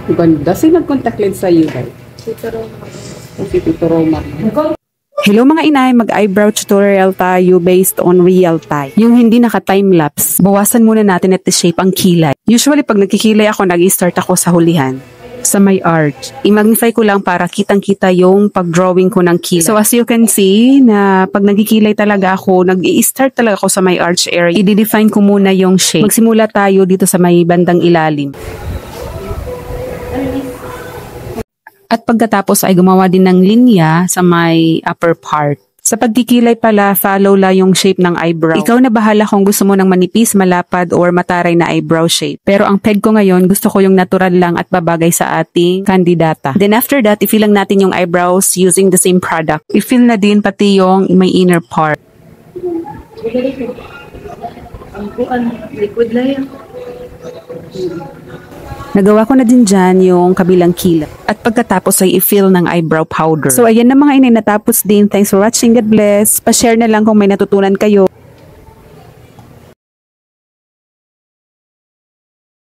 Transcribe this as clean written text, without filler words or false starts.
Ganda. Sino nag-contact lens sa'yo, guys? Si Tito Roma. Hello mga inay, mag-eyebrow tutorial tayo based on real time. Yung hindi naka-time-lapse, bawasan muna natin at shape ang kilay. Usually pag nagkikilay ako, nag-start ako sa hulihan. Sa my arch. I-magnify ko lang para kitang-kita yung pag-drawing ko ng kilay. So as you can see, na pag nagkikilay talaga ako, nag-i-start talaga ako sa my arch area. I-define ko muna yung shape. Magsimula tayo dito sa may bandang ilalim. At pagkatapos ay gumawa din ng linya sa may upper part. Sa pagkikilay pala, follow lang yung shape ng eyebrow. Ikaw na bahala kung gusto mo ng manipis, malapad, or mataray na eyebrow shape. Pero ang peg ko ngayon, gusto ko yung natural lang at babagay sa ating kandidata. Then after that, i-fill lang natin yung eyebrows using the same product. I-fill na din pati yung may inner part. Liquid lang yan. Nagawa ko na din dyan yung kabilang kilay. At pagkatapos ay i-fill ng eyebrow powder. So ayan na mga inay, natapos din. Thanks for watching. God bless. Pa-share na lang kung may natutunan kayo.